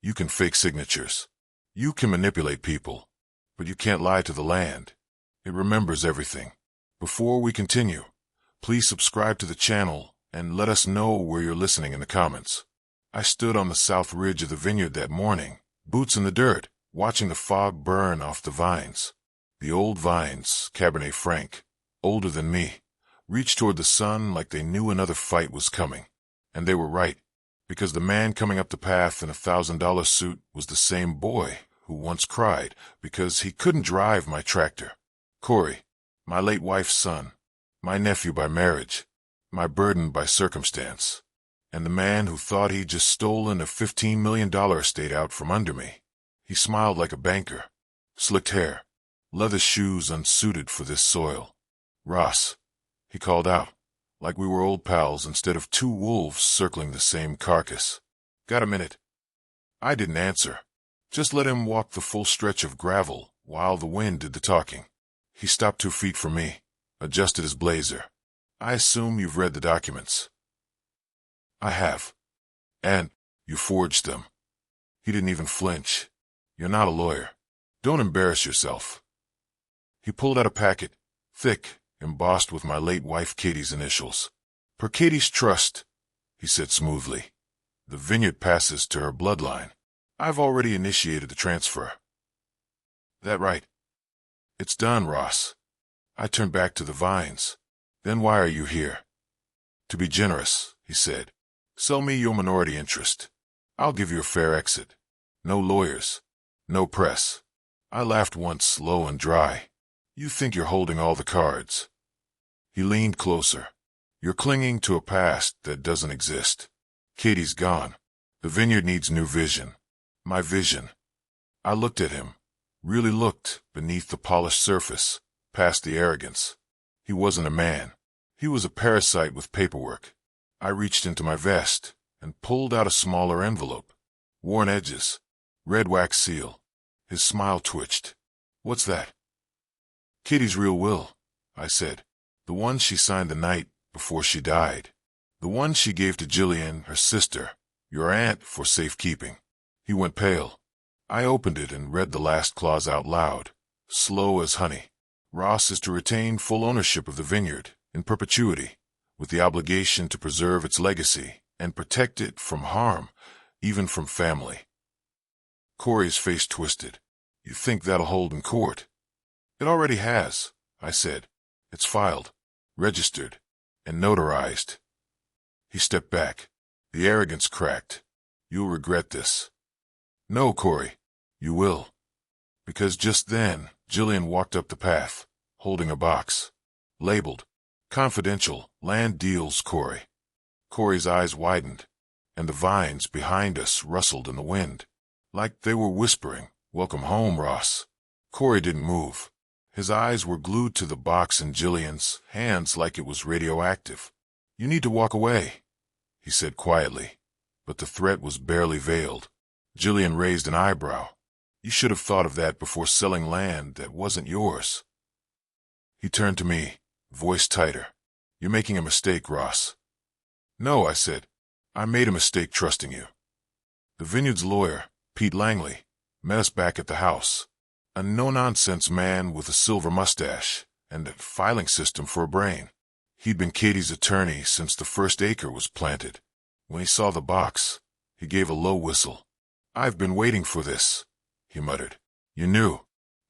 You can fake signatures. You can manipulate people. But you can't lie to the land. It remembers everything. Before we continue, please subscribe to the channel and let us know where you're listening in the comments. I stood on the south ridge of the vineyard that morning, boots in the dirt, watching the fog burn off the vines. The old vines, Cabernet Franc, older than me, reached toward the sun like they knew another fight was coming. And they were right, because the man coming up the path in $1,000 suit was the same boy who once cried because he couldn't drive my tractor. Corey, my late wife's son, my nephew by marriage, my burden by circumstance, and the man who thought he'd just stolen a $15 million estate out from under me. He smiled like a banker, slicked hair, leather shoes unsuited for this soil. Ross, he called out, like we were old pals instead of two wolves circling the same carcass. Got a minute? I didn't answer. Just let him walk the full stretch of gravel while the wind did the talking. He stopped 2 feet from me, adjusted his blazer. I assume you've read the documents. I have. And you forged them. He didn't even flinch. You're not a lawyer. Don't embarrass yourself. He pulled out a packet, thick, embossed with my late wife Katie's initials. Per Katie's trust, he said smoothly. The vineyard passes to her bloodline. I've already initiated the transfer. That right? It's done, Ross. I turned back to the vines. Then why are you here? To be generous, he said. Sell me your minority interest. I'll give you a fair exit. No lawyers. No press. I laughed once, low and dry. You think you're holding all the cards. He leaned closer. You're clinging to a past that doesn't exist. Katie's gone. The vineyard needs new vision. My vision. I looked at him. Really looked beneath the polished surface, past the arrogance. He wasn't a man. He was a parasite with paperwork. I reached into my vest and pulled out a smaller envelope. Worn edges. Red wax seal. His smile twitched. What's that? Katie's real will, I said. The one she signed the night before she died. The one she gave to Jillian, her sister, your aunt, for safekeeping. He went pale. I opened it and read the last clause out loud, slow as honey. Ross is to retain full ownership of the vineyard, in perpetuity, with the obligation to preserve its legacy and protect it from harm, even from family. Corey's face twisted. You think that'll hold in court? It already has, I said. It's filed, registered, and notarized. He stepped back. The arrogance cracked. You'll regret this. No, Corey, you will. Because just then, Jillian walked up the path, holding a box. Labeled, Confidential, Land Deals, Corey. Corey's eyes widened, and the vines behind us rustled in the wind. Like they were whispering, Welcome home, Ross. Corey didn't move. His eyes were glued to the box in Jillian's hands like it was radioactive. You need to walk away, he said quietly, but the threat was barely veiled. Jillian raised an eyebrow. You should have thought of that before selling land that wasn't yours. He turned to me, voice tighter. You're making a mistake, Ross. No, I said. I made a mistake trusting you. The vineyard's lawyer, Pete Langley, met us back at the house. A no-nonsense man with a silver mustache and a filing system for a brain. He'd been Katie's attorney since the first acre was planted. When he saw the box, he gave a low whistle. I've been waiting for this, he muttered. You knew?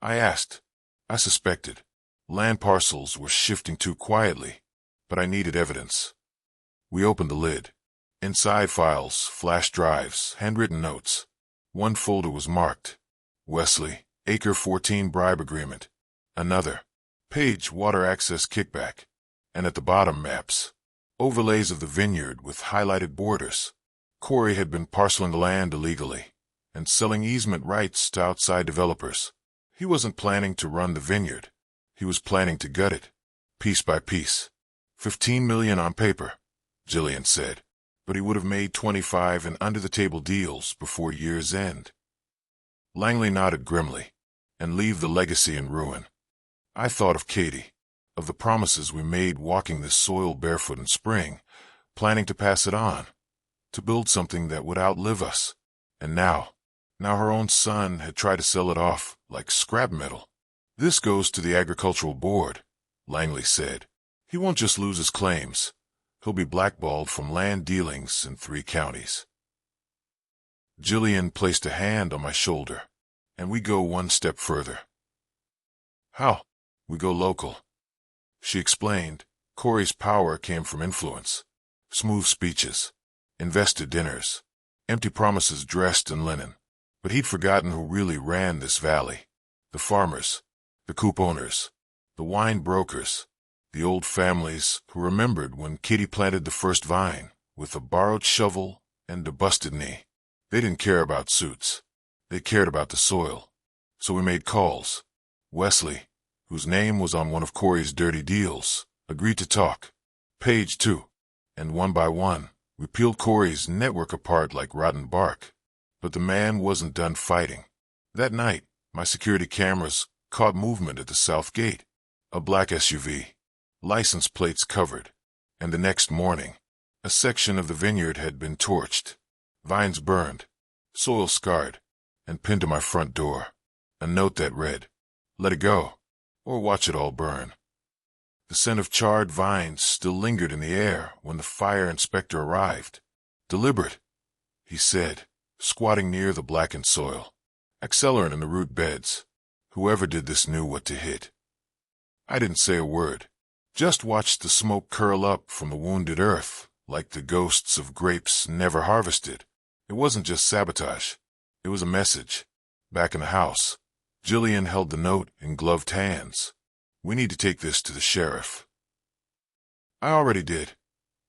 I asked. I suspected. Land parcels were shifting too quietly, but I needed evidence. We opened the lid. Inside files, flash drives, handwritten notes. One folder was marked, Wesley, Acre 14 bribe agreement. Another, Page water access kickback. And at the bottom, maps. Overlays of the vineyard with highlighted borders. Corey had been parceling the land illegally and selling easement rights to outside developers. He wasn't planning to run the vineyard. He was planning to gut it, piece by piece. $15 million on paper, Jillian said, but he would have made 25 in under-the-table deals before year's end. Langley nodded grimly, and leave the legacy in ruin. I thought of Katie, of the promises we made walking this soil barefoot in spring, planning to pass it on, to build something that would outlive us. And now, Now her own son had tried to sell it off like scrap metal. "This goes to the Agricultural Board," Langley said. "He won't just lose his claims. He'll be blackballed from land dealings in 3 counties. Jillian placed a hand on my shoulder, and we go one step further. "How?" "We go local." She explained. Corey's power came from influence. Smooth speeches, invested dinners, empty promises dressed in linen. But he'd forgotten who really ran this valley. The farmers, the coop owners, the wine brokers, the old families who remembered when Kitty planted the first vine with a borrowed shovel and a busted knee. They didn't care about suits. They cared about the soil. So we made calls. Wesley, whose name was on one of Corey's dirty deals, agreed to talk. Page 2. And one by one, we peeled Corey's network apart like rotten bark. But the man wasn't done fighting. That night, my security cameras caught movement at the south gate. A black SUV, license plates covered. And the next morning, a section of the vineyard had been torched, vines burned, soil scarred, and pinned to my front door. A note that read, "Let it go, or watch it all burn." The scent of charred vines still lingered in the air when the fire inspector arrived. "Deliberate," he said, squatting near the blackened soil. "Accelerant in the root beds. Whoever did this knew what to hit." I didn't say a word, just watched the smoke curl up from the wounded earth like the ghosts of grapes never harvested. It wasn't just sabotage. It was a message. Back in the house, Jillian held the note in gloved hands. "We need to take this to the sheriff." "I already did,"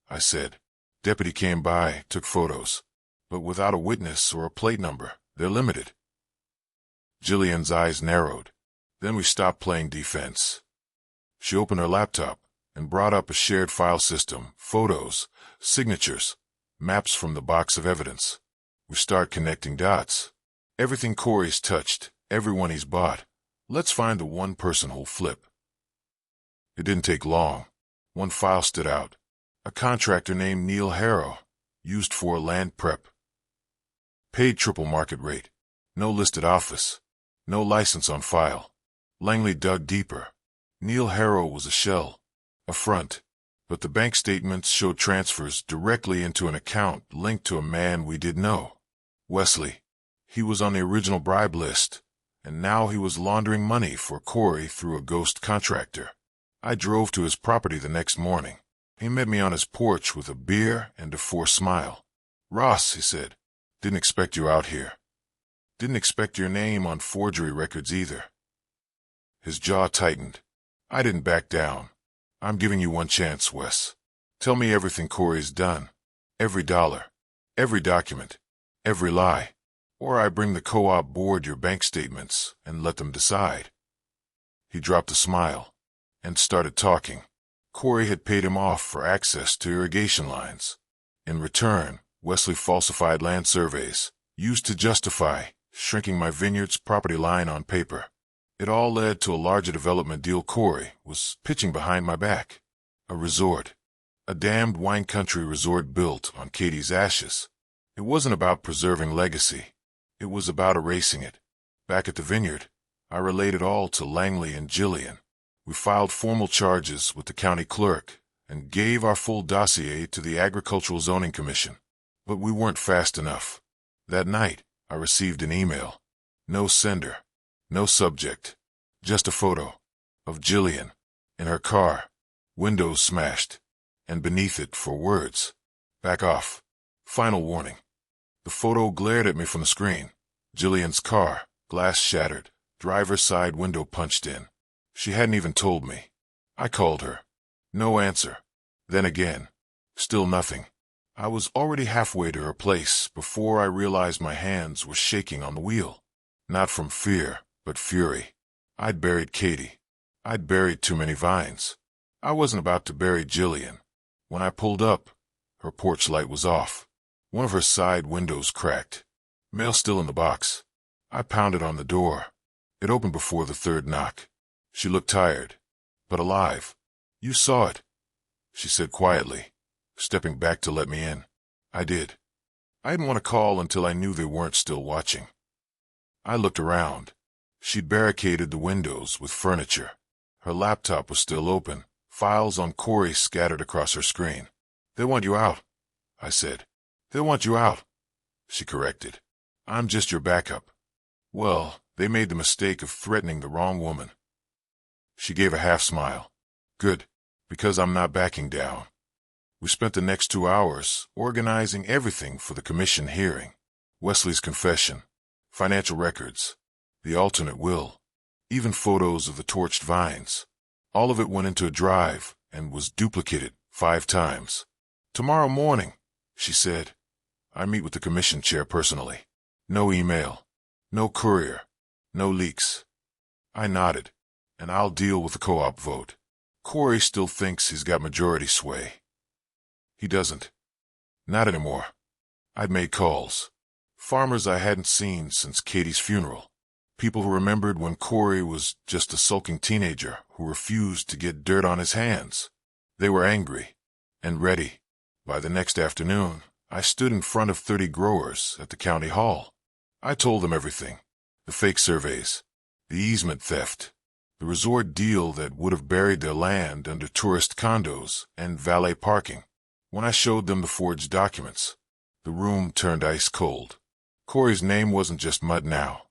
I said. Deputy came by, took photos. But without a witness or a plate number, they're limited. Jillian's eyes narrowed. Then we stopped playing defense. She opened her laptop and brought up a shared file system, photos, signatures, maps from the box of evidence. We start connecting dots. Everything Corey's touched, everyone he's bought. Let's find the one person who'll flip. It didn't take long. One file stood out. A contractor named Neil Harrow, used for land prep. Paid triple market rate. No listed office. No license on file. Langley dug deeper. Neil Harrow was a shell, a front, but the bank statements showed transfers directly into an account linked to a man we did know. Wesley. He was on the original bribe list, and now he was laundering money for Corey through a ghost contractor. I drove to his property the next morning. He met me on his porch with a beer and a forced smile. "Ross," he said, "didn't expect you out here. Didn't expect your name on forgery records either." His jaw tightened. I didn't back down. "I'm giving you one chance, Wes. Tell me everything Corey's done. Every dollar. Every document. Every lie. Or I bring the co-op board your bank statements and let them decide." He dropped a smile and started talking. Corey had paid him off for access to irrigation lines. In return, Wesley falsified land surveys, used to justify shrinking my vineyard's property line on paper. It all led to a larger development deal Corey was pitching behind my back. A resort. A damned wine country resort built on Katie's ashes. It wasn't about preserving legacy. It was about erasing it. Back at the vineyard, I relayed it all to Langley and Jillian. We filed formal charges with the county clerk and gave our full dossier to the Agricultural Zoning Commission. But we weren't fast enough. That night, I received an email. No sender, no subject, just a photo of Jillian in her car, windows smashed, and beneath it 4 words, "Back off. Final warning." The photo glared at me from the screen. Jillian's car, glass shattered, driver's side window punched in. She hadn't even told me. I called her. No answer. Then again. Still nothing. I was already halfway to her place before I realized my hands were shaking on the wheel. Not from fear, but fury. I'd buried Katie. I'd buried too many vines. I wasn't about to bury Jillian. When I pulled up, her porch light was off. One of her side windows cracked. Mail still in the box. I pounded on the door. It opened before the 3rd knock. She looked tired, but alive. "You saw it," she said quietly, stepping back to let me in. I did. I didn't want to call until I knew they weren't still watching. I looked around. She'd barricaded the windows with furniture. Her laptop was still open, files on Corey scattered across her screen. "They want you out," I said. "They want you out," she corrected. "I'm just your backup." "Well, they made the mistake of threatening the wrong woman." She gave a half smile. "Good, because I'm not backing down." We spent the next 2 hours organizing everything for the commission hearing. Wesley's confession, financial records, the alternate will, even photos of the torched vines. All of it went into a drive and was duplicated 5 times. "Tomorrow morning," she said, "I meet with the commission chair personally. No email, no courier, no leaks." I nodded, "And I'll deal with the co-op vote. Corey still thinks he's got majority sway." "He doesn't. Not anymore." I'd made calls. Farmers I hadn't seen since Katie's funeral. People who remembered when Corey was just a sulking teenager who refused to get dirt on his hands. They were angry and ready. By the next afternoon, I stood in front of 30 growers at the county hall. I told them everything. The fake surveys, the easement theft, the resort deal that would have buried their land under tourist condos and valet parking. When I showed them the forged documents, the room turned ice cold. Corey's name wasn't just mud now.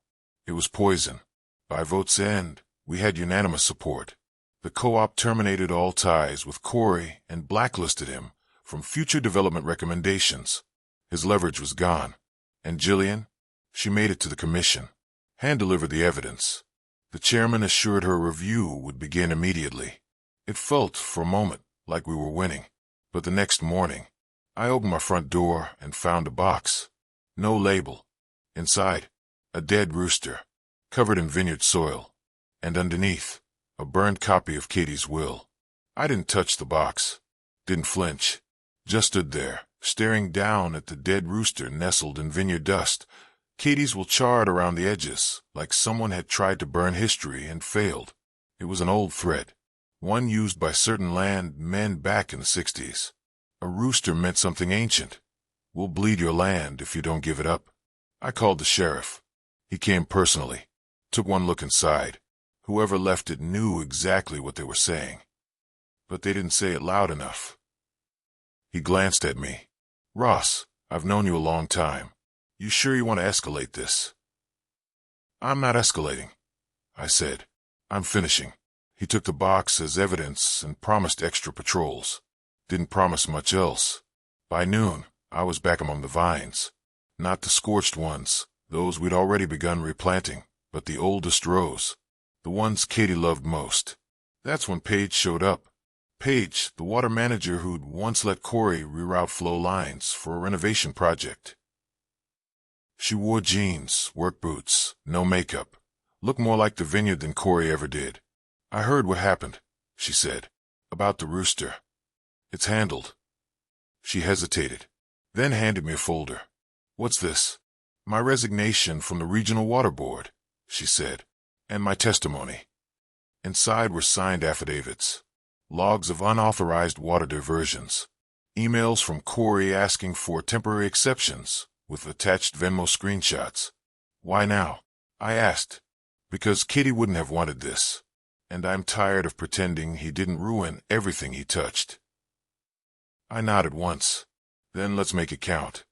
It was poison. By vote's end, we had unanimous support. The co-op terminated all ties with Corey and blacklisted him from future development recommendations. His leverage was gone. And Jillian? She made it to the commission. Hand-delivered the evidence. The chairman assured her review would begin immediately. It felt, for a moment, like we were winning. But the next morning, I opened my front door and found a box. No label. Inside, a dead rooster, covered in vineyard soil. And underneath, a burned copy of Katie's will. I didn't touch the box. Didn't flinch. Just stood there, staring down at the dead rooster nestled in vineyard dust. Katie's will charred around the edges, like someone had tried to burn history and failed. It was an old thread, one used by certain land men back in the 60s. A rooster meant something ancient. "We'll bleed your land if you don't give it up." I called the sheriff. He came personally, took one look inside. Whoever left it knew exactly what they were saying. But they didn't say it loud enough. He glanced at me. "Ross, I've known you a long time. You sure you want to escalate this?" "I'm not escalating," I said. "I'm finishing." He took the box as evidence and promised extra patrols. Didn't promise much else. By noon, I was back among the vines. Not the scorched ones, those we'd already begun replanting, but the oldest rows. The ones Katie loved most. That's when Paige showed up. Paige, the water manager who'd once let Corey reroute flow lines for a renovation project. She wore jeans, work boots, no makeup. Looked more like the vineyard than Corey ever did. "I heard what happened," she said. "About the rooster. It's handled." She hesitated, then handed me a folder. "What's this?" "My resignation from the Regional Water Board," she said, "and my testimony." Inside were signed affidavits, logs of unauthorized water diversions, emails from Corey asking for temporary exceptions, with attached Venmo screenshots. "Why now?" I asked. "Because Katie wouldn't have wanted this, and I'm tired of pretending he didn't ruin everything he touched." I nodded once. "Then let's make it count."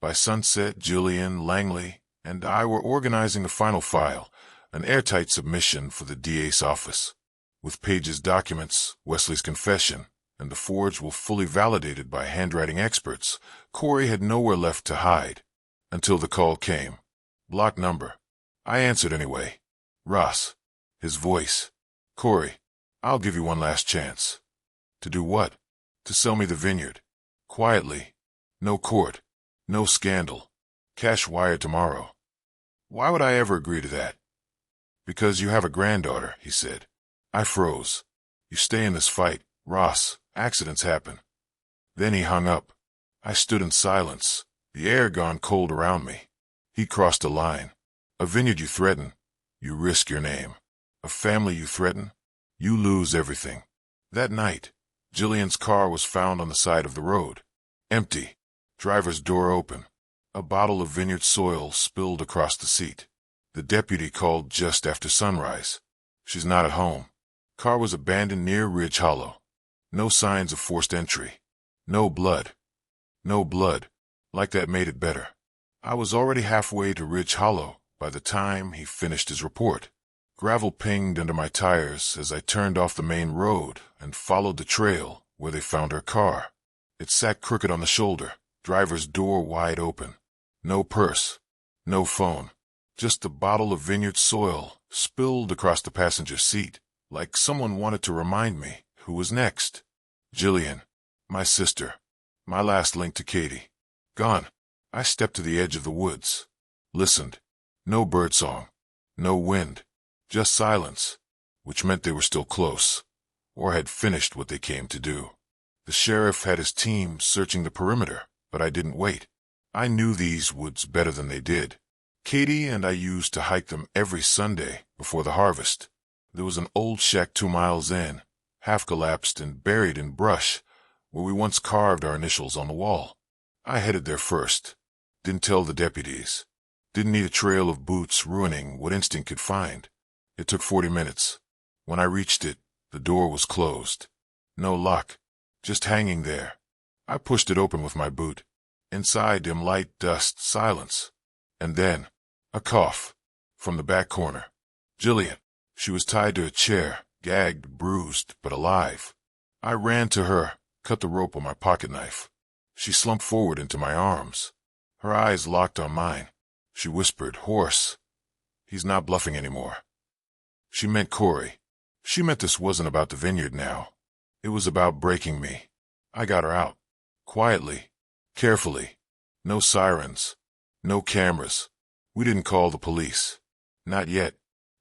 By sunset, Jillian, Langley, and I were organizing the final file, an airtight submission for the DA's office. With Paige's documents, Wesley's confession, and the forge will fully validated by handwriting experts, Corey had nowhere left to hide. Until the call came. Block number. I answered anyway. "Ross." His voice. "Corey, I'll give you one last chance." "To do what?" "To sell me the vineyard. Quietly. No court. No scandal. Cash wired tomorrow." "Why would I ever agree to that?" "Because you have a granddaughter," he said. I froze. "You stay in this fight, Ross. Accidents happen." Then he hung up. I stood in silence, the air gone cold around me. He crossed a line. "A vineyard you threaten, you risk your name. A family you threaten, you lose everything." That night, Jillian's car was found on the side of the road. Empty. Driver's door open. A bottle of vineyard soil spilled across the seat. The deputy called just after sunrise. She's not at home. Car was abandoned near Ridge Hollow. No signs of forced entry. No blood. No blood. Like that made it better. I was already halfway to Ridge Hollow by the time he finished his report. Gravel pinged under my tires as I turned off the main road and followed the trail where they found her car. It sat crooked on the shoulder, driver's door wide open. No purse. No phone. Just a bottle of vineyard soil spilled across the passenger seat, like someone wanted to remind me who was next. Jillian. My sister. My last link to Katie. Gone. I stepped to the edge of the woods. Listened. No birdsong. No wind. Just silence, which meant they were still close, or had finished what they came to do. The sheriff had his team searching the perimeter, but I didn't wait. I knew these woods better than they did. Katie and I used to hike them every Sunday before the harvest. There was an old shack 2 miles in, half collapsed and buried in brush, where we once carved our initials on the wall. I headed there first. Didn't tell the deputies. Didn't need a trail of boots ruining what instinct could find. It took 40 minutes. When I reached it, the door was closed. No lock. Just hanging there. I pushed it open with my boot. Inside, dim light, dust, silence. And then, a cough. From the back corner. Jillian. She was tied to a chair, gagged, bruised, but alive. I ran to her, cut the rope on my pocket knife. She slumped forward into my arms. Her eyes locked on mine. She whispered, hoarse, "He's not bluffing anymore." She meant Corey. She meant this wasn't about the vineyard now. It was about breaking me. I got her out. Quietly. Carefully. No sirens. No cameras. We didn't call the police. Not yet.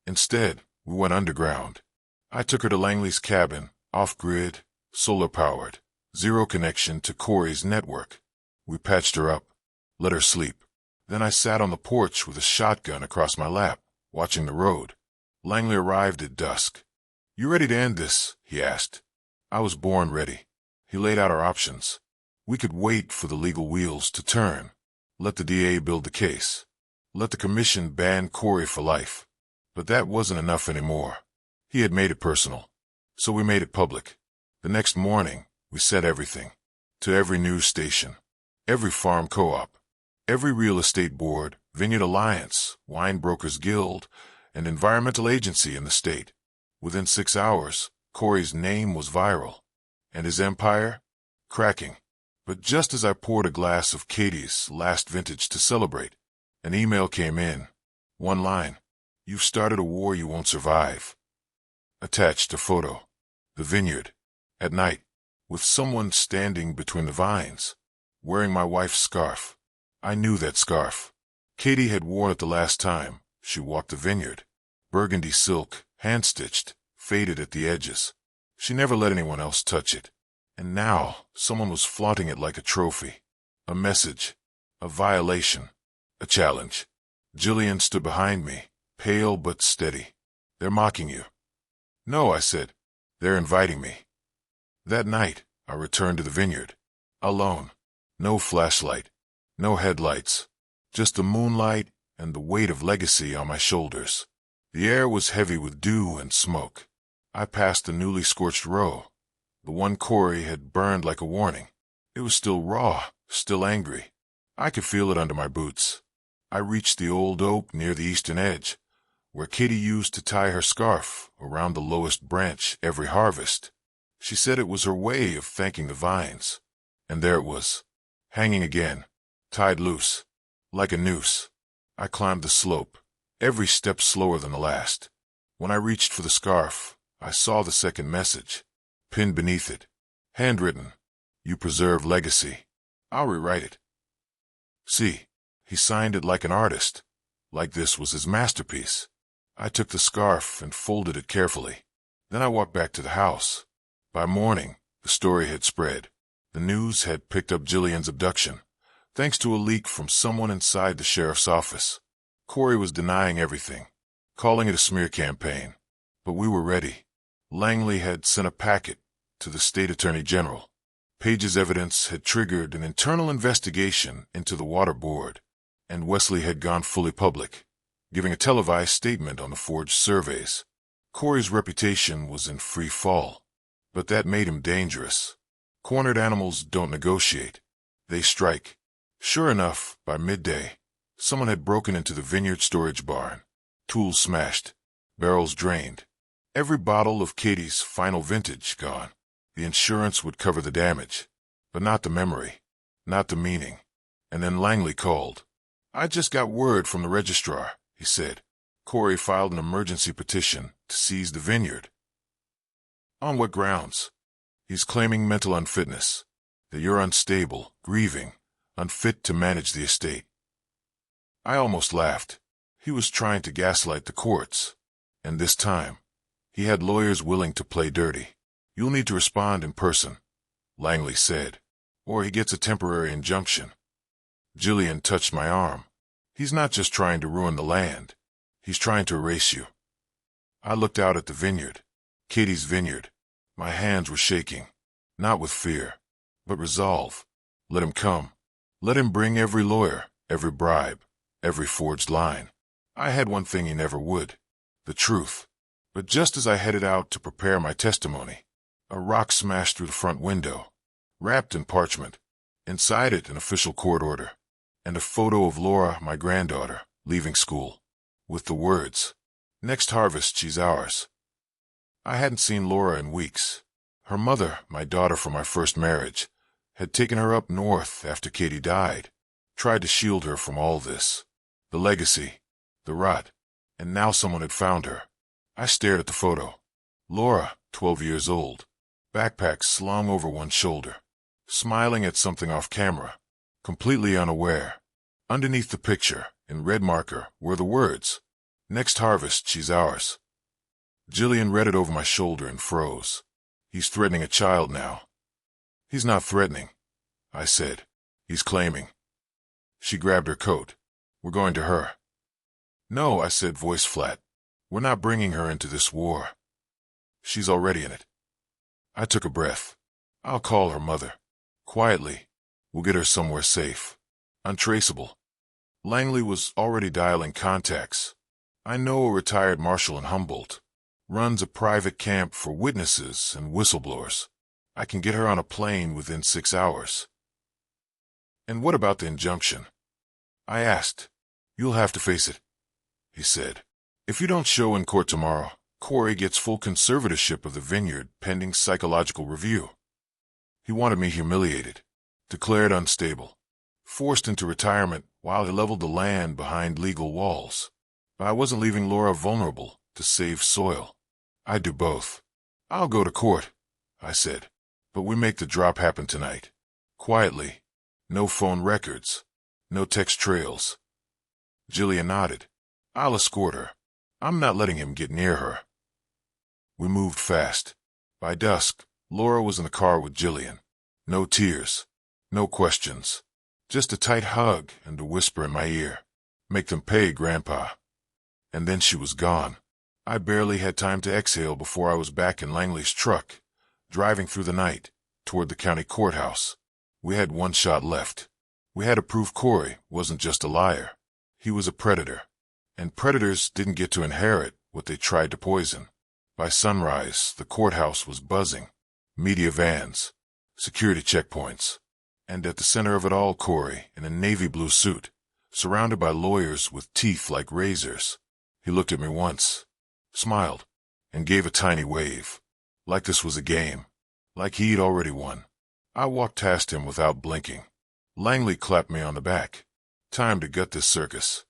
Instead, we went underground. I took her to Langley's cabin, off-grid, solar-powered, zero connection to Corey's network. We patched her up, let her sleep. Then I sat on the porch with a shotgun across my lap, watching the road. Langley arrived at dusk. "You ready to end this?" he asked. I was born ready. He laid out our options. We could wait for the legal wheels to turn. Let the DA build the case. Let the commission ban Corey for life. But that wasn't enough anymore. He had made it personal. So we made it public. The next morning, we said everything. To every news station. Every farm co-op. Every real estate board, Vineyard Alliance, Wine Brokers Guild, and environmental agency in the state. Within 6 hours, Corey's name was viral. And his empire? Cracking. But just as I poured a glass of Katie's last vintage to celebrate, an email came in. One line. "You've started a war you won't survive." Attached a photo. The vineyard. At night. With someone standing between the vines. Wearing my wife's scarf. I knew that scarf. Katie had worn it the last time she walked the vineyard. Burgundy silk, hand-stitched, faded at the edges. She never let anyone else touch it. And now, someone was flaunting it like a trophy. A message. A violation. A challenge. Jillian stood behind me, pale but steady. "They're mocking you." "No," I said. "They're inviting me." That night, I returned to the vineyard. Alone. No flashlight. No headlights. Just the moonlight and the weight of legacy on my shoulders. The air was heavy with dew and smoke. I passed the newly scorched row. The one Corey had burned like a warning. It was still raw, still angry. I could feel it under my boots. I reached the old oak near the eastern edge, where Katie used to tie her scarf around the lowest branch every harvest. She said it was her way of thanking the vines. And there it was, hanging again, tied loose, like a noose. I climbed the slope, every step slower than the last. When I reached for the scarf, I saw the second message, pinned beneath it, handwritten, "You preserve legacy. I'll rewrite it." See, he signed it like an artist, like this was his masterpiece. I took the scarf and folded it carefully. Then I walked back to the house. By morning, the story had spread. The news had picked up Jillian's abduction, thanks to a leak from someone inside the sheriff's office. Corey was denying everything, calling it a smear campaign. But we were ready. Langley had sent a packet to the state attorney general. Page's evidence had triggered an internal investigation into the water board, and Wesley had gone fully public. giving a televised statement on the forged surveys. Corey's reputation was in free fall, but that made him dangerous. Cornered animals don't negotiate. They strike. Sure enough, by midday, someone had broken into the vineyard storage barn. Tools smashed, barrels drained. Every bottle of Katie's final vintage gone. The insurance would cover the damage, but not the memory, not the meaning. And then Langley called. "I just got word from the registrar," he said. "Corey filed an emergency petition to seize the vineyard." "On what grounds?" "He's claiming mental unfitness, that you're unstable, grieving, unfit to manage the estate." I almost laughed. He was trying to gaslight the courts. And this time, he had lawyers willing to play dirty. "You'll need to respond in person," Langley said, "or he gets a temporary injunction." Jillian touched my arm. "He's not just trying to ruin the land. He's trying to erase you." I looked out at the vineyard, Katie's vineyard. My hands were shaking, not with fear, but resolve. Let him come. Let him bring every lawyer, every bribe, every forged line. I had one thing he never would, the truth. But just as I headed out to prepare my testimony, a rock smashed through the front window, wrapped in parchment. Inside it, an official court order, and a photo of Laura, my granddaughter, leaving school, with the words, "Next harvest, she's ours." I hadn't seen Laura in weeks. Her mother, my daughter from my first marriage, had taken her up north after Katie died, tried to shield her from all this, the legacy, the rot, and now someone had found her. I stared at the photo. Laura, 12 years old, backpack slung over one shoulder, smiling at something off camera, completely unaware. Underneath the picture, in red marker, were the words, "Next harvest, she's ours." Jillian read it over my shoulder and froze. "He's threatening a child now." "He's not threatening," I said. "He's claiming." She grabbed her coat. "We're going to her." "No," I said, voice flat. "We're not bringing her into this war. She's already in it." I took a breath. "I'll call her mother. Quietly. We'll get her somewhere safe. Untraceable." Langley was already dialing contacts. "I know a retired marshal in Humboldt. Runs a private camp for witnesses and whistleblowers. I can get her on a plane within 6 hours." "And what about the injunction?" I asked. "You'll have to face it," he said. "If you don't show in court tomorrow, Corey gets full conservatorship of the vineyard pending psychological review." He wanted me humiliated, declared unstable, forced into retirement while he leveled the land behind legal walls. But I wasn't leaving Laura vulnerable to save soil. I'd do both. "I'll go to court," I said, "but we make the drop happen tonight. Quietly. No phone records. No text trails." Jillian nodded. "I'll escort her. I'm not letting him get near her." We moved fast. By dusk, Laura was in the car with Jillian. No tears. No questions. Just a tight hug and a whisper in my ear. "Make them pay, Grandpa." And then she was gone. I barely had time to exhale before I was back in Langley's truck, driving through the night, toward the county courthouse. We had one shot left. We had to prove Corey wasn't just a liar. He was a predator. And predators didn't get to inherit what they tried to poison. By sunrise, the courthouse was buzzing. Media vans, security checkpoints. And at the center of it all, Corey, in a navy blue suit, surrounded by lawyers with teeth like razors. He looked at me once, smiled, and gave a tiny wave. Like this was a game. Like he'd already won. I walked past him without blinking. Langley clapped me on the back. Time to gut this circus.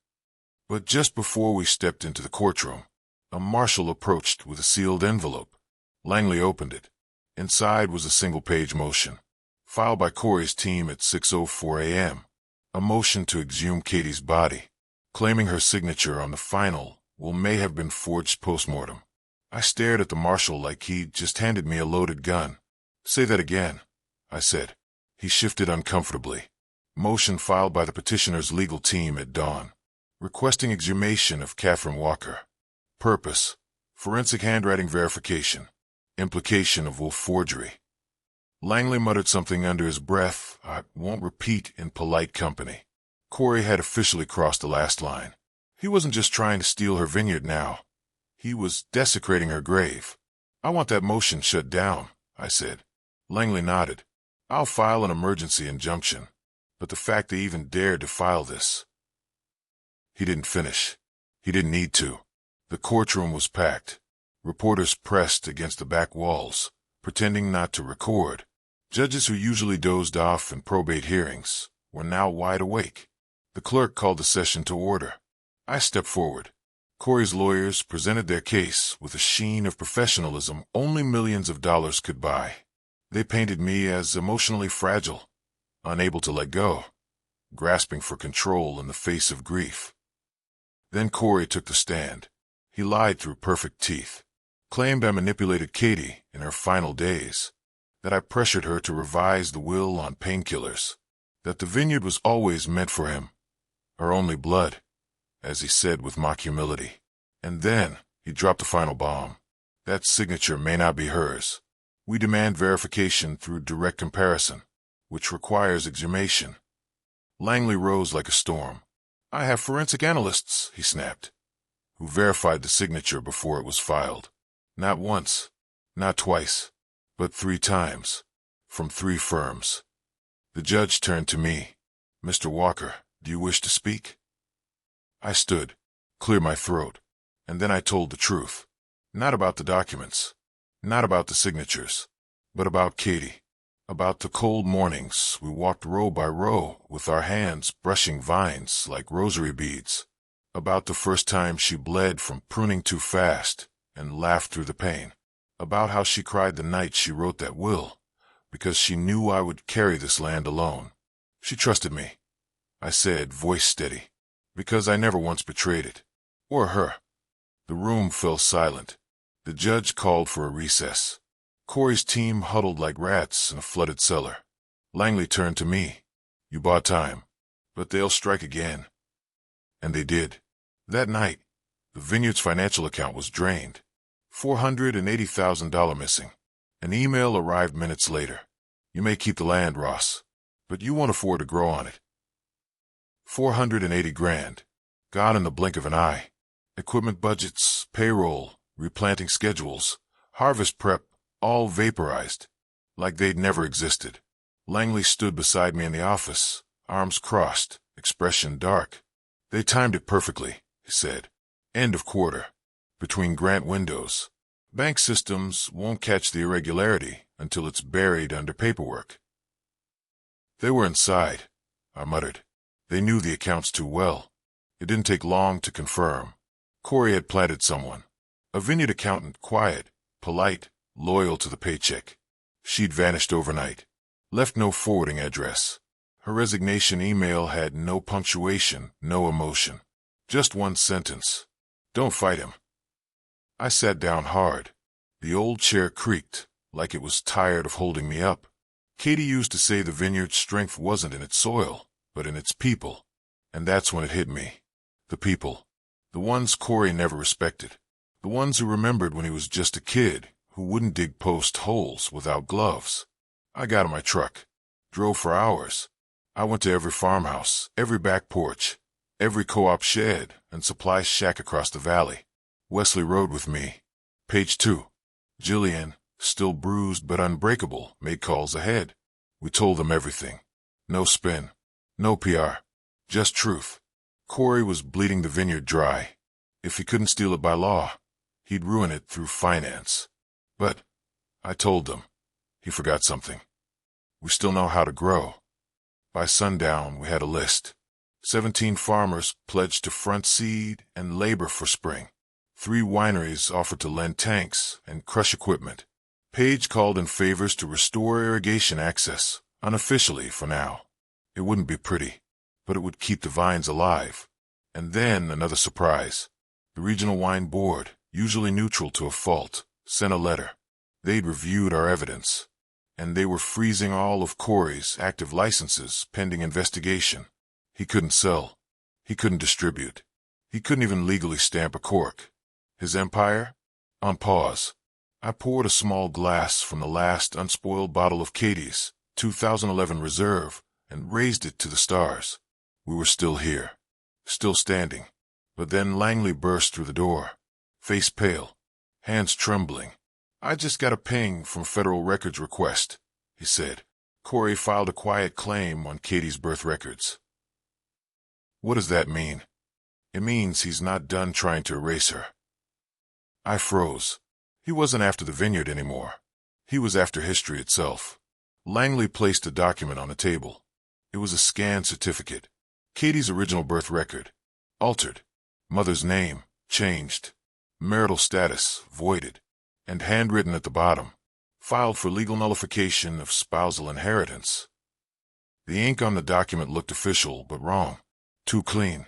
But just before we stepped into the courtroom, a marshal approached with a sealed envelope. Langley opened it. Inside was a single-page motion, filed by Corey's team at 6:04 a.m. A motion to exhume Katie's body, claiming her signature on the final will may have been forged post-mortem. I stared at the marshal like he'd just handed me a loaded gun. "Say that again," I said. He shifted uncomfortably. Motion filed by the petitioner's legal team at dawn, requesting exhumation of Catherine Walker. Purpose: forensic handwriting verification. Implication of wolf forgery. Langley muttered something under his breath I won't repeat in polite company. Corey had officially crossed the last line. He wasn't just trying to steal her vineyard now. He was desecrating her grave. I want that motion shut down, I said. Langley nodded. I'll file an emergency injunction. But the fact they even dared to file this. He didn't finish. He didn't need to. The courtroom was packed. Reporters pressed against the back walls, pretending not to record. Judges who usually dozed off in probate hearings were now wide awake. The clerk called the session to order. I stepped forward. Corey's lawyers presented their case with a sheen of professionalism only millions of dollars could buy. They painted me as emotionally fragile, unable to let go, grasping for control in the face of grief. Then Corey took the stand. He lied through perfect teeth, claimed I manipulated Katie in her final days, that I pressured her to revise the will on painkillers, that the vineyard was always meant for him, her only blood, as he said with mock humility. And then he dropped the final bomb. That signature may not be hers. We demand verification through direct comparison, which requires exhumation. Langley rose like a storm. I have forensic analysts, he snapped, who verified the signature before it was filed. Not once, not twice, but 3 times, from 3 firms. The judge turned to me. Mr. Walker, do you wish to speak? I stood, cleared my throat, and then I told the truth. Not about the documents, not about the signatures, but about Katie, about the cold mornings we walked row by row with our hands brushing vines like rosary beads, about the first time she bled from pruning too fast and laughed through the pain, about how she cried the night she wrote that will, because she knew I would carry this land alone. She trusted me, I said, voice steady, because I never once betrayed it, or her. The room fell silent. The judge called for a recess. Corey's team huddled like rats in a flooded cellar. Langley turned to me. You bought time, but they'll strike again. And they did. That night, the vineyard's financial account was drained. $480,000 missing. An email arrived minutes later. You may keep the land, Ross, but you won't afford to grow on it. 480 grand. Gone in the blink of an eye. Equipment budgets, payroll, replanting schedules, harvest prep, all vaporized, like they'd never existed. Langley stood beside me in the office, arms crossed, expression dark. They timed it perfectly, he said. End of quarter. Between grant windows. Bank systems won't catch the irregularity until it's buried under paperwork. They were inside, I muttered. They knew the accounts too well. It didn't take long to confirm. Corey had planted someone. A vineyard accountant, quiet, polite, loyal to the paycheck. She'd vanished overnight. Left no forwarding address. Her resignation email had no punctuation, no emotion. Just one sentence. Don't fight him. I sat down hard. The old chair creaked, like it was tired of holding me up. Katie used to say the vineyard's strength wasn't in its soil, but in its people. And that's when it hit me. The people. The ones Corey never respected. The ones who remembered when he was just a kid, who wouldn't dig post holes without gloves. I got in my truck. Drove for hours. I went to every farmhouse, every back porch, every co-op shed and supply shack across the valley. Wesley rode with me. Page 2. Jillian, still bruised but unbreakable, made calls ahead. We told them everything. No spin. No PR. Just truth. Corey was bleeding the vineyard dry. If he couldn't steal it by law, he'd ruin it through finance. But, I told them, he forgot something. We still know how to grow. By sundown, we had a list. 17 farmers pledged to front seed and labor for spring. 3 wineries offered to lend tanks and crush equipment. Page called in favors to restore irrigation access, unofficially for now. It wouldn't be pretty, but it would keep the vines alive. And then another surprise. The Regional Wine Board, usually neutral to a fault, sent a letter. They'd reviewed our evidence, and they were freezing all of Corey's active licenses pending investigation. He couldn't sell. He couldn't distribute. He couldn't even legally stamp a cork. His empire? On pause. I poured a small glass from the last unspoiled bottle of Katie's 2011 Reserve and raised it to the stars. We were still here, still standing, But then Langley burst through the door, face pale, hands trembling. "I just got a ping from Federal Records request," he said. "Corey filed a quiet claim on Katie's birth records." "What does that mean?" "It means he's not done trying to erase her." I froze. He wasn't after the vineyard anymore. He was after history itself. Langley placed a document on the table. It was a scanned certificate. Katie's original birth record. Altered. Mother's name. Changed. Marital status. Voided. And handwritten at the bottom. Filed for legal nullification of spousal inheritance. The ink on the document looked official, but wrong. Too clean.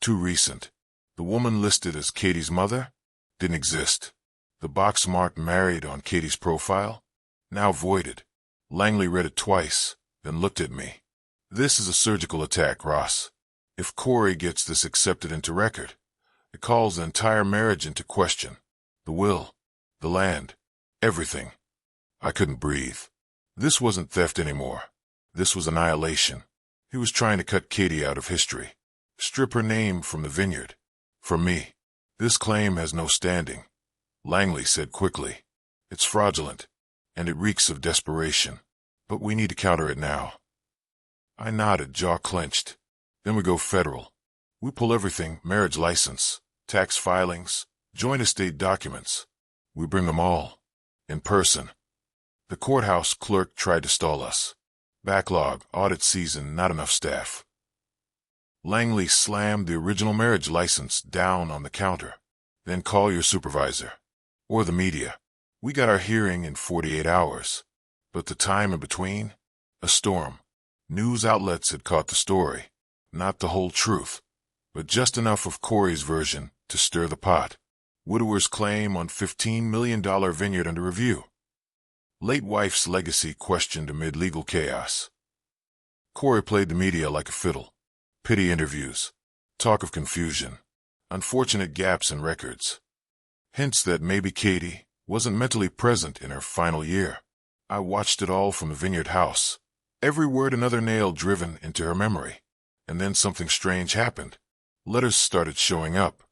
Too recent. The woman listed as Katie's mother didn't exist. The box marked married on Katie's profile, now voided. Langley read it twice, then looked at me. "This is a surgical attack, Ross. If Corey gets this accepted into record, it calls the entire marriage into question. The will, the land, everything." I couldn't breathe. This wasn't theft anymore. This was annihilation. He was trying to cut Katie out of history. Strip her name from the vineyard. From me. "This claim has no standing," Langley said quickly. "It's fraudulent, and it reeks of desperation. But we need to counter it now." I nodded, jaw clenched. "Then we go federal. We pull everything, marriage license, tax filings, joint estate documents. We bring them all. In person." The courthouse clerk tried to stall us. "Backlog, audit season, not enough staff." Langley slammed the original marriage license down on the counter. "Then call your supervisor. Or the media. We got our hearing in 48 hours. But the time in between? A storm. News outlets had caught the story. Not the whole truth, but just enough of Corey's version to stir the pot. Widower's claim on $15 million vineyard under review. Late wife's legacy questioned amid legal chaos." Corey played the media like a fiddle. Pity interviews. Talk of confusion. Unfortunate gaps in records. Hints that maybe Katie wasn't mentally present in her final year. I watched it all from the vineyard house. Every word another nail driven into her memory. And then something strange happened. Letters started showing up.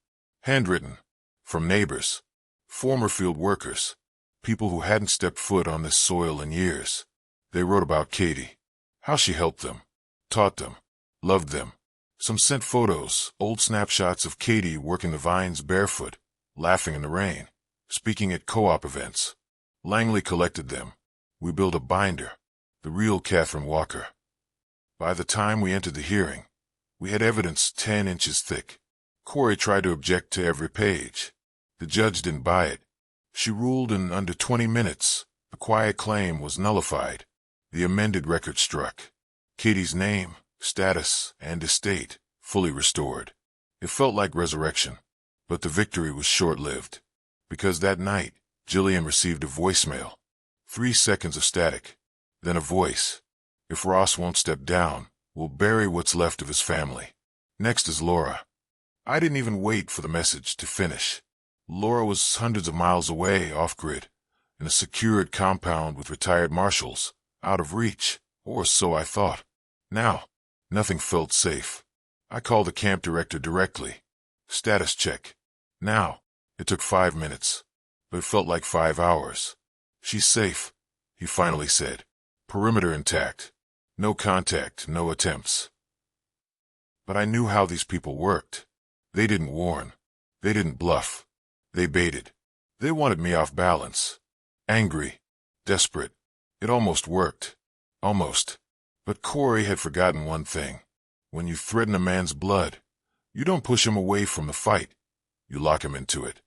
Handwritten. From neighbors. Former field workers. People who hadn't stepped foot on this soil in years. They wrote about Katie. How she helped them. Taught them. Loved them. Some sent photos, old snapshots of Katie working the vines barefoot, laughing in the rain, speaking at co-op events. Langley collected them. We built a binder. The real Catherine Walker. By the time we entered the hearing, we had evidence 10 inches thick. Corey tried to object to every page. The judge didn't buy it. She ruled in under 20 minutes. The quiet claim was nullified. The amended record struck. Katie's name, status, and estate fully restored. It felt like resurrection, but the victory was short-lived. Because that night, Jillian received a voicemail. 3 seconds of static. Then a voice. "If Ross won't step down, we'll bury what's left of his family." Next is Laura. I didn't even wait for the message to finish. Laura was hundreds of miles away, off-grid, in a secured compound with retired marshals, out of reach, or so I thought. Now, nothing felt safe. I called the camp director directly. Status check. Now. It took 5 minutes, but it felt like 5 hours. "She's safe," he finally said. "Perimeter intact. No contact, no attempts." But I knew how these people worked. They didn't warn. They didn't bluff. They baited. They wanted me off balance. Angry. Desperate. It almost worked. Almost. But Corey had forgotten one thing. When you threaten a man's blood, you don't push him away from the fight. You lock him into it.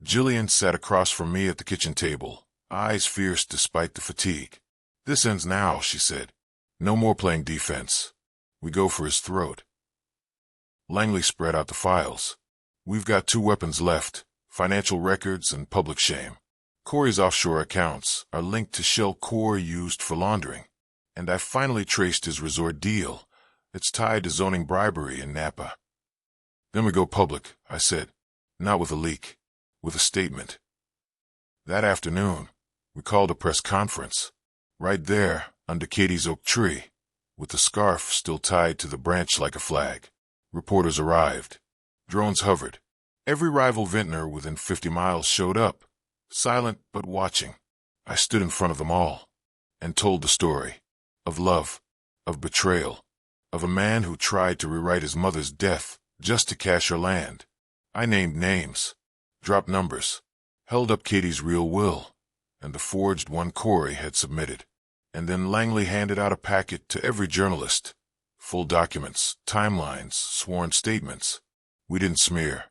Jillian sat across from me at the kitchen table, eyes fierce despite the fatigue. "This ends now," she said. "No more playing defense. We go for his throat." Langley spread out the files. "We've got 2 weapons left, financial records and public shame. Corey's offshore accounts are linked to shell Corey used for laundering. And I finally traced his resort deal. It's tied to zoning bribery in Napa." "Then we go public," I said. "Not with a leak. With a statement." That afternoon, we called a press conference. Right there, under Katie's oak tree, with the scarf still tied to the branch like a flag. Reporters arrived. Drones hovered. Every rival vintner within 50 miles showed up, silent but watching. I stood in front of them all and told the story of love, of betrayal, of a man who tried to rewrite his mother's death just to cash her land. I named names, dropped numbers, held up Katie's real will, and the forged one Corey had submitted. And then Langley handed out a packet to every journalist. Full documents, timelines, sworn statements. We didn't smear.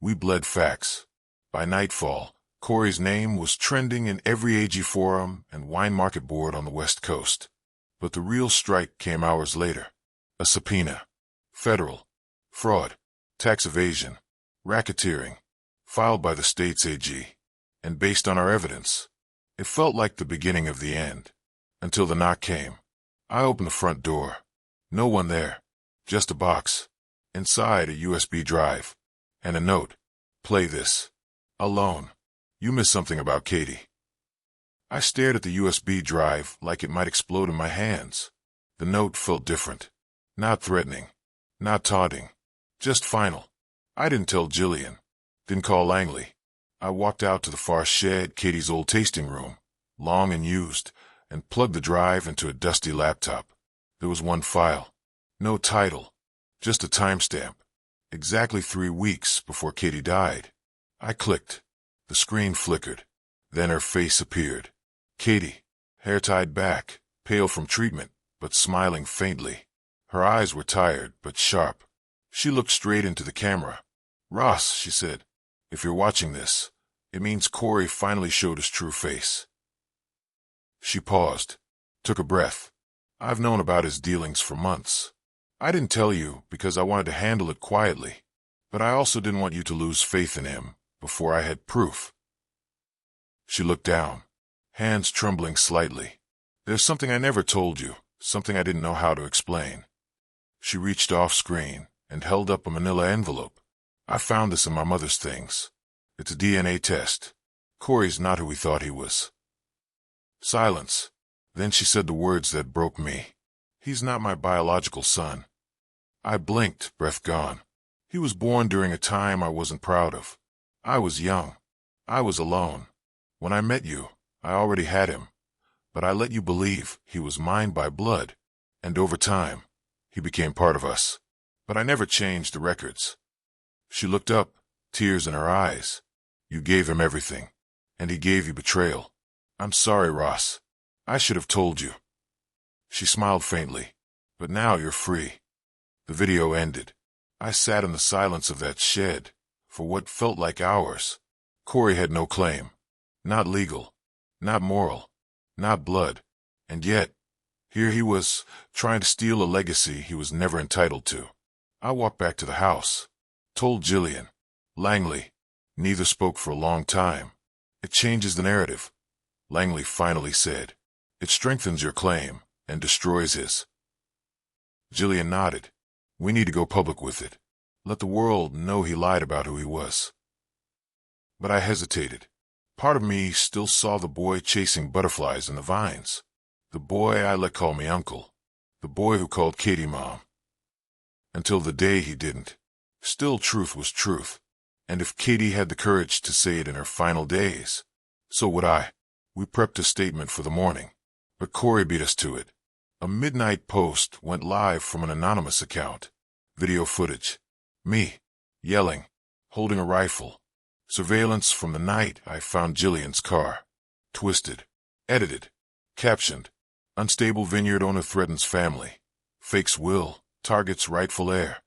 We bled facts. By nightfall, Corey's name was trending in every AG forum and wine market board on the West Coast. But the real strike came hours later. A subpoena. Federal. Fraud. Tax evasion. Racketeering. Filed by the state's AG. And based on our evidence, it felt like the beginning of the end. Until the knock came. I opened the front door. No one there. Just a box. Inside, a USB drive. And a note. Play this. Alone. You missed something about Katie. I stared at the USB drive like it might explode in my hands. The note felt different. Not threatening. Not taunting. Just final. I didn't tell Jillian. Didn't call Langley. I walked out to the far shed, Katie's old tasting room, long and used, and plugged the drive into a dusty laptop. There was one file. No title. Just a timestamp. Exactly 3 weeks before Katie died. I clicked. The screen flickered. Then her face appeared. Katie, hair tied back, pale from treatment, but smiling faintly. Her eyes were tired, but sharp. She looked straight into the camera. "Ross," she said, "if you're watching this, it means Corey finally showed his true face." She paused, took a breath. "I've known about his dealings for months. I didn't tell you because I wanted to handle it quietly, but I also didn't want you to lose faith in him before I had proof." She looked down, hands trembling slightly. "There's something I never told you, something I didn't know how to explain." She reached off screen and held up a manila envelope. "I found this in my mother's things. It's a DNA test. Corey's not who we thought he was." Silence. Then she said the words that broke me. "He's not my biological son." I blinked, breath gone. He was born during a time I wasn't proud of. I was young. I was alone. When I met you, I already had him. But I let you believe he was mine by blood. And over time, he became part of us. But I never changed the records. She looked up, tears in her eyes. "You gave him everything. And he gave you betrayal. I'm sorry, Ross. I should have told you." She smiled faintly. "But now you're free." The video ended. I sat in the silence of that shed for what felt like hours. Corey had no claim. Not legal. Not moral. Not blood. And yet, here he was, trying to steal a legacy he was never entitled to. I walked back to the house. Told Jillian. Langley. Neither spoke for a long time. "It changes the narrative," Langley finally said. "It strengthens your claim and destroys his." Jillian nodded. "We need to go public with it. Let the world know he lied about who he was." But I hesitated. Part of me still saw the boy chasing butterflies in the vines. The boy I let call me uncle. The boy who called Katie mom. Until the day he didn't. Still, truth was truth. And if Katie had the courage to say it in her final days, so would I. We prepped a statement for the morning. But Corey beat us to it. A midnight post went live from an anonymous account. Video footage. Me. Yelling. Holding a rifle. Surveillance from the night I found Jillian's car. Twisted. Edited. Captioned. Unstable vineyard owner threatens family. Fakes will. Targets rightful heir.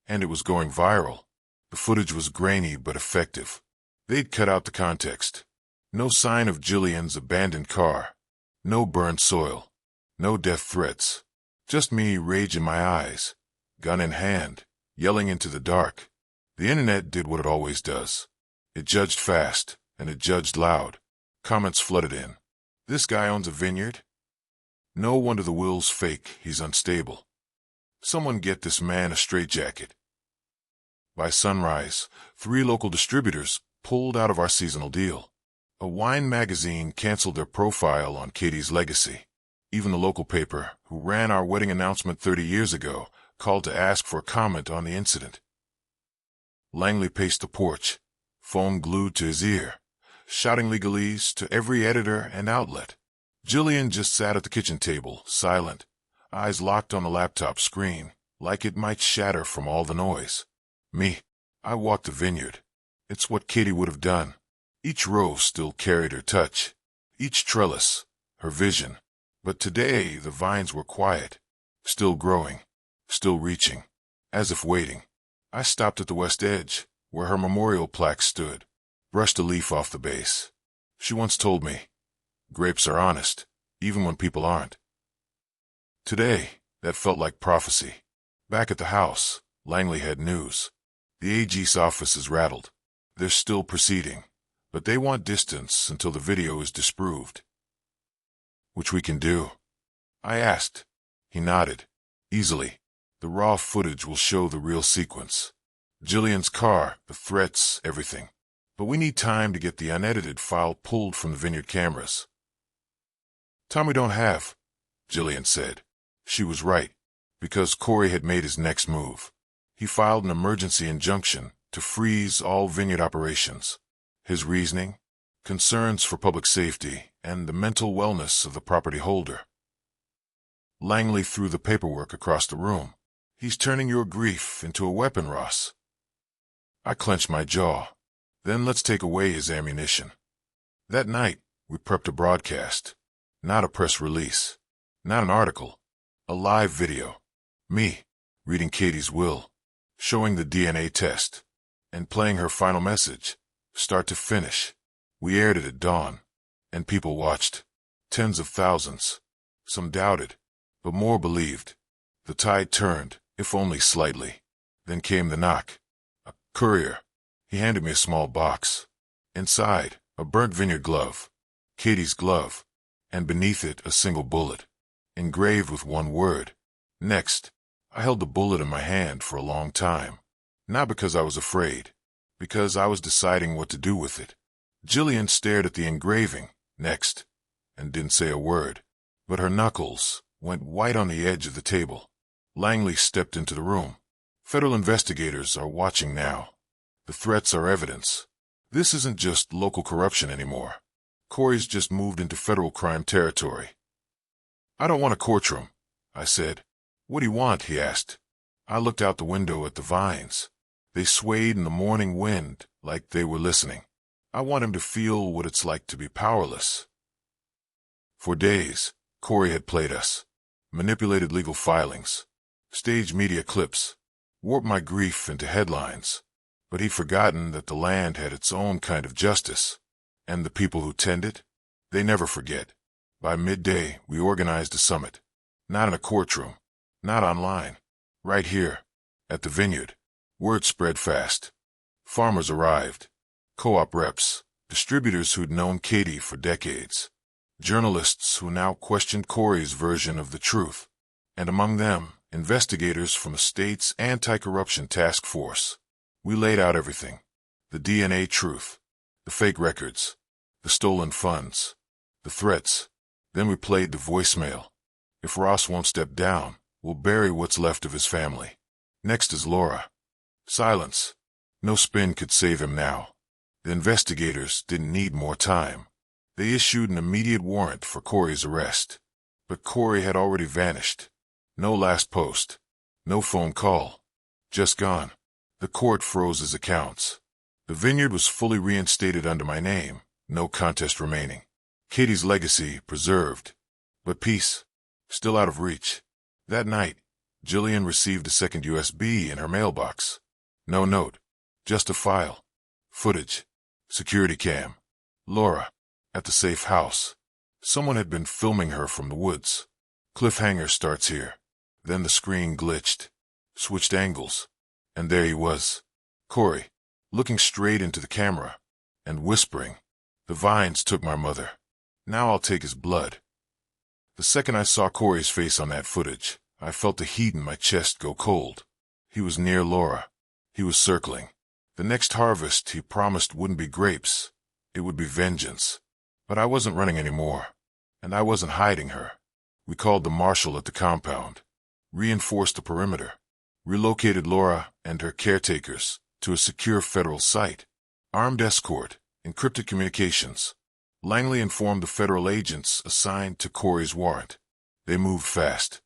And it was going viral. The footage was grainy but effective. They'd cut out the context. No sign of Jillian's abandoned car. No burned soil. No death threats. Just me, rage in my eyes. Gun in hand. Yelling into the dark. The internet did what it always does. It judged fast, and it judged loud. Comments flooded in. "This guy owns a vineyard? No wonder the will's fake, he's unstable. Someone get this man a straitjacket." By sunrise, 3 local distributors pulled out of our seasonal deal. A wine magazine canceled their profile on Katie's legacy. Even the local paper, who ran our wedding announcement 30 years ago, called to ask for a comment on the incident. Langley paced the porch, phone glued to his ear, shouting legalese to every editor and outlet. Jillian just sat at the kitchen table, silent, eyes locked on the laptop screen, like it might shatter from all the noise. Me, I walked the vineyard. It's what Katie would have done. Each rose still carried her touch, each trellis, her vision. But today the vines were quiet, still growing, still reaching, as if waiting. I stopped at the west edge, where her memorial plaque stood, brushed a leaf off the base. She once told me, grapes are honest, even when people aren't. Today, that felt like prophecy. Back at the house, Langley had news. The AG's office is rattled. They're still proceeding, but they want distance until the video is disproved. Which we can do. I asked. He nodded. Easily. The raw footage will show the real sequence. Jillian's car, the threats, everything. But we need time to get the unedited file pulled from the vineyard cameras. Time we don't have, Jillian said. She was right, because Corey had made his next move. He filed an emergency injunction to freeze all vineyard operations. His reasoning? Concerns for public safety and the mental wellness of the property holder. Langley threw the paperwork across the room. He's turning your grief into a weapon, Ross. I clenched my jaw. Then let's take away his ammunition. That night, we prepped a broadcast. Not a press release. Not an article. A live video. Me, reading Katie's will, showing the DNA test, and playing her final message, start to finish. We aired it at dawn, and people watched. Tens of thousands. Some doubted, but more believed. The tide turned, if only slightly. Then came the knock. A courier. He handed me a small box. Inside, a burnt vineyard glove. Katie's glove. And beneath it, a single bullet. Engraved with one word. Next. I held the bullet in my hand for a long time. Not because I was afraid. Because I was deciding what to do with it. Jillian stared at the engraving, next, and didn't say a word. But her knuckles went white on the edge of the table. Langley stepped into the room. Federal investigators are watching now. The threats are evidence. This isn't just local corruption anymore. Corey's just moved into federal crime territory. I don't want a courtroom, I said. What do you want? He asked. I looked out the window at the vines. They swayed in the morning wind like they were listening. I want him to feel what it's like to be powerless. For days, Corey had played us. Manipulated legal filings. Staged media clips. Warped my grief into headlines. But he'd forgotten that the land had its own kind of justice. And the people who tend it? They never forget. By midday, we organized a summit. Not in a courtroom. Not online. Right here. At the vineyard. Word spread fast. Farmers arrived. Co-op reps. Distributors who'd known Katie for decades. Journalists who now questioned Corey's version of the truth. And among them, investigators from the state's anti-corruption task force. We laid out everything. The DNA truth. The fake records. The stolen funds. The threats. Then we played the voicemail. If Ross won't step down, we'll bury what's left of his family. Next is Laura. Silence. No spin could save him now. The investigators didn't need more time. They issued an immediate warrant for Corey's arrest. But Corey had already vanished. No last post. No phone call. Just gone. The court froze his accounts. The vineyard was fully reinstated under my name. No contest remaining. Katie's legacy preserved. But peace, still out of reach. That night, Jillian received a second USB in her mailbox. No note. Just a file. Footage. Security cam. Laura. At the safe house. Someone had been filming her from the woods. Cliffhanger starts here. Then the screen glitched. Switched angles. And there he was. Corey. Looking straight into the camera. And whispering. The vines took my mother. Now I'll take his blood. The second I saw Corey's face on that footage, I felt the heat in my chest go cold. He was near Laura. He was circling. The next harvest he promised wouldn't be grapes. It would be vengeance. But I wasn't running anymore. And I wasn't hiding her. We called the marshal at the compound. Reinforced the perimeter. Relocated Laura and her caretakers to a secure federal site. Armed escort, encrypted communications. Langley informed the federal agents assigned to Corey's warrant. They moved fast.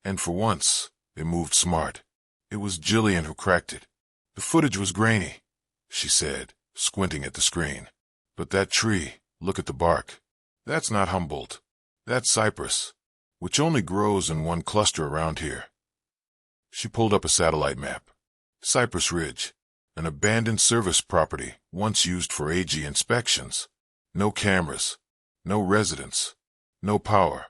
And for once, they moved smart. It was Jillian who cracked it. The footage was grainy, she said, squinting at the screen. But that tree, look at the bark. That's not Humboldt. That's cypress, which only grows in one cluster around here. She pulled up a satellite map. Cypress Ridge, an abandoned service property once used for AG inspections. No cameras, no residents, no power.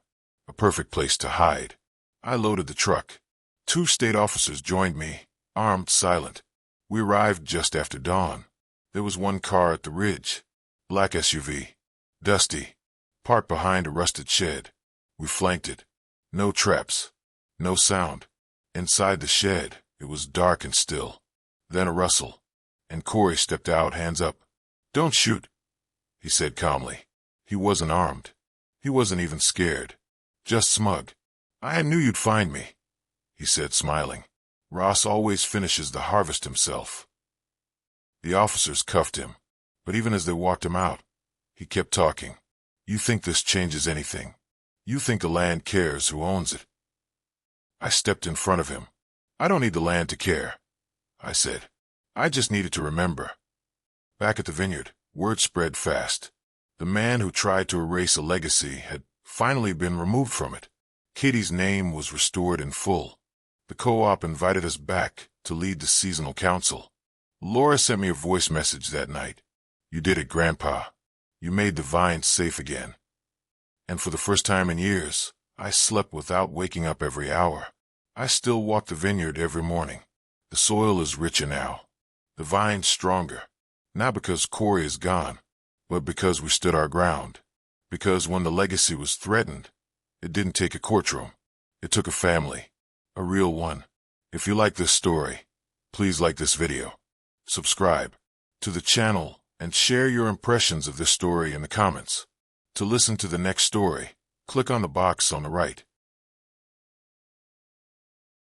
A perfect place to hide. I loaded the truck. 2 state officers joined me, armed, silent. We arrived just after dawn. There was one car at the ridge. Black SUV. Dusty. Parked behind a rusted shed. We flanked it. No traps. No sound. Inside the shed, it was dark and still. Then a rustle. And Corey stepped out, hands up. "Don't shoot," he said calmly. He wasn't armed. He wasn't even scared. Just smug. "I knew you'd find me," he said, smiling. "Ross always finishes the harvest himself." The officers cuffed him, but even as they walked him out, he kept talking. "You think this changes anything? You think the land cares who owns it?" I stepped in front of him. "I don't need the land to care," I said. "I just needed to remember." Back at the vineyard, word spread fast. The man who tried to erase a legacy had finally been removed from it. Katie's name was restored in full. The co-op invited us back to lead the seasonal council. Laura sent me a voice message that night. "You did it, Grandpa. You made the vines safe again." And for the first time in years, I slept without waking up every hour. I still walk the vineyard every morning. The soil is richer now. The vines stronger. Not because Corey is gone, but because we stood our ground. Because when the legacy was threatened, it didn't take a courtroom. It took a family. A real one. If you like this story, please like this video. Subscribe to the channel and share your impressions of this story in the comments. To listen to the next story, click on the box on the right.